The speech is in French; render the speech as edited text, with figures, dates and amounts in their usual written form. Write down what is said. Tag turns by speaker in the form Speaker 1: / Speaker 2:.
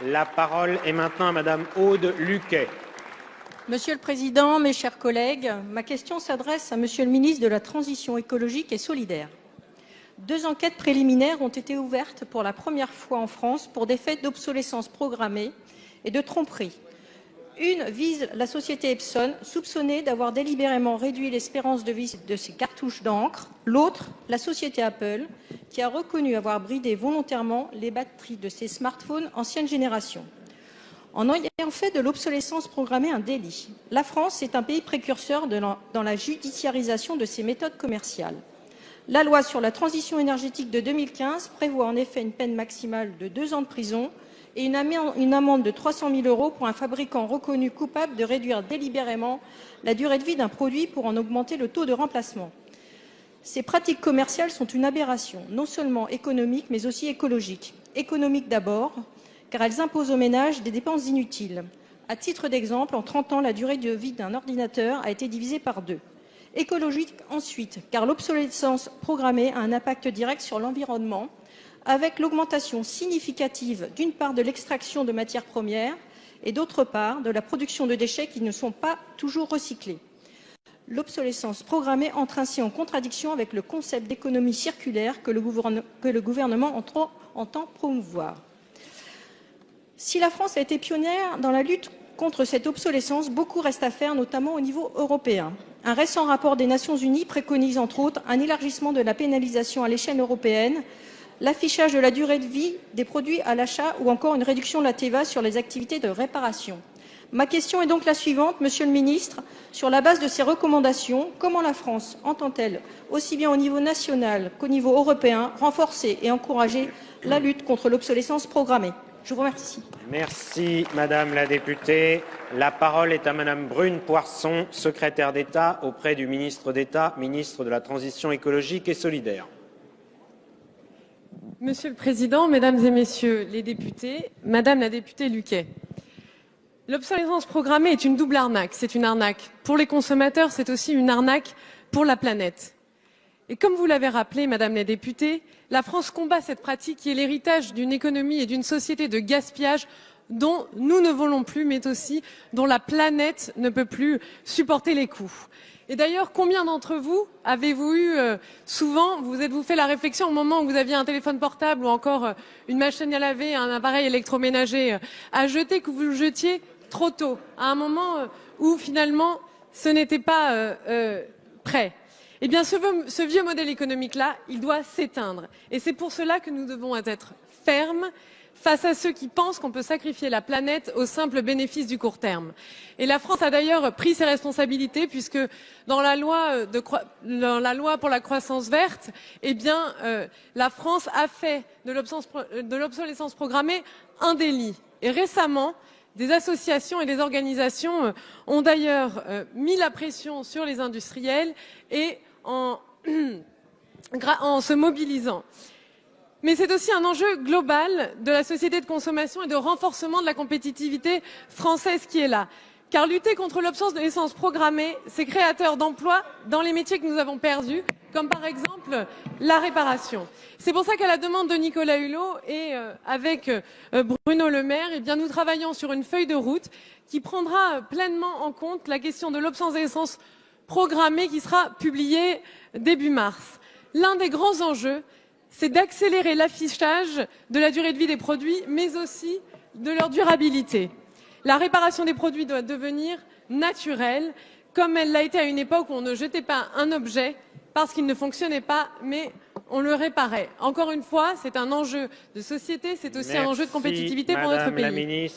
Speaker 1: La parole est maintenant à Madame Aude Luquet.
Speaker 2: Monsieur le Président, mes chers collègues, ma question s'adresse à Monsieur le ministre de la Transition écologique et solidaire. 2 enquêtes préliminaires ont été ouvertes pour la première fois en France pour des faits d'obsolescence programmée et de tromperie. Une vise la société Epson, soupçonnée d'avoir délibérément réduit l'espérance de vie de ses cartouches d'encre. L'autre, la société Apple, qui a reconnu avoir bridé volontairement les batteries de ses smartphones ancienne génération. En ayant fait de l'obsolescence programmée un délit, la France est un pays précurseur dans la judiciarisation de ses méthodes commerciales. La loi sur la transition énergétique de 2015 prévoit en effet une peine maximale de 2 ans de prison et une amende de 300 000 € pour un fabricant reconnu coupable de réduire délibérément la durée de vie d'un produit pour en augmenter le taux de remplacement. Ces pratiques commerciales sont une aberration, non seulement économique, mais aussi écologique. Économique d'abord, car elles imposent aux ménages des dépenses inutiles. À titre d'exemple, en 30 ans, la durée de vie d'un ordinateur a été divisée par 2. Écologique ensuite, car l'obsolescence programmée a un impact direct sur l'environnement, avec l'augmentation significative d'une part de l'extraction de matières premières et d'autre part de la production de déchets qui ne sont pas toujours recyclés. L'obsolescence programmée entre ainsi en contradiction avec le concept d'économie circulaire que le gouvernement entend promouvoir. Si la France a été pionnière dans la lutte contre cette obsolescence, beaucoup reste à faire, notamment au niveau européen. Un récent rapport des Nations Unies préconise entre autres un élargissement de la pénalisation à l'échelle européenne, l'affichage de la durée de vie des produits à l'achat ou encore une réduction de la TVA sur les activités de réparation. Ma question est donc la suivante, Monsieur le Ministre. Sur la base de ces recommandations, comment la France entend-elle, aussi bien au niveau national qu'au niveau européen, renforcer et encourager la lutte contre l'obsolescence programmée? Je vous remercie.
Speaker 1: Merci, Madame la députée. La parole est à Madame Brune Poirson, secrétaire d'État auprès du ministre d'État, ministre de la Transition écologique et solidaire.
Speaker 3: Monsieur le Président, Mesdames et Messieurs les députés, Madame la députée Luquet, l'obsolescence programmée est une double arnaque. C'est une arnaque pour les consommateurs, c'est aussi une arnaque pour la planète. Et comme vous l'avez rappelé, Madame la députée, la France combat cette pratique qui est l'héritage d'une économie et d'une société de gaspillage dont nous ne voulons plus, mais aussi dont la planète ne peut plus supporter les coûts. Et d'ailleurs, combien d'entre vous avez-vous eu souvent, vous êtes-vous fait la réflexion au moment où vous aviez un téléphone portable ou encore une machine à laver, un appareil électroménager à jeter, que vous le jetiez trop tôt, à un moment où finalement ce n'était pas prêt? Eh bien, ce vieux modèle économique-là, il doit s'éteindre. Et c'est pour cela que nous devons être fermes face à ceux qui pensent qu'on peut sacrifier la planète au simple bénéfice du court terme. Et la France a d'ailleurs pris ses responsabilités puisque dans la loi pour la croissance verte, eh bien, la France a fait de l'obsolescence programmée un délit. Et récemment, des associations et des organisations ont d'ailleurs mis la pression sur les industriels et en se mobilisant. Mais c'est aussi un enjeu global de la société de consommation et de renforcement de la compétitivité française qui est là. Car lutter contre l'obsolescence programmée, c'est créateur d'emplois dans les métiers que nous avons perdus, comme par exemple la réparation. C'est pour ça qu'à la demande de Nicolas Hulot et avec Bruno Le Maire, eh bien, nous travaillons sur une feuille de route qui prendra pleinement en compte la question de l'obsolescence programmée qui sera publiée début mars. L'un des grands enjeux, c'est d'accélérer l'affichage de la durée de vie des produits, mais aussi de leur durabilité. La réparation des produits doit devenir naturelle, comme elle l'a été à une époque où on ne jetait pas un objet parce qu'il ne fonctionnait pas, mais on le réparait. Encore une fois, c'est un enjeu de société, c'est aussi un enjeu de compétitivité pour notre pays.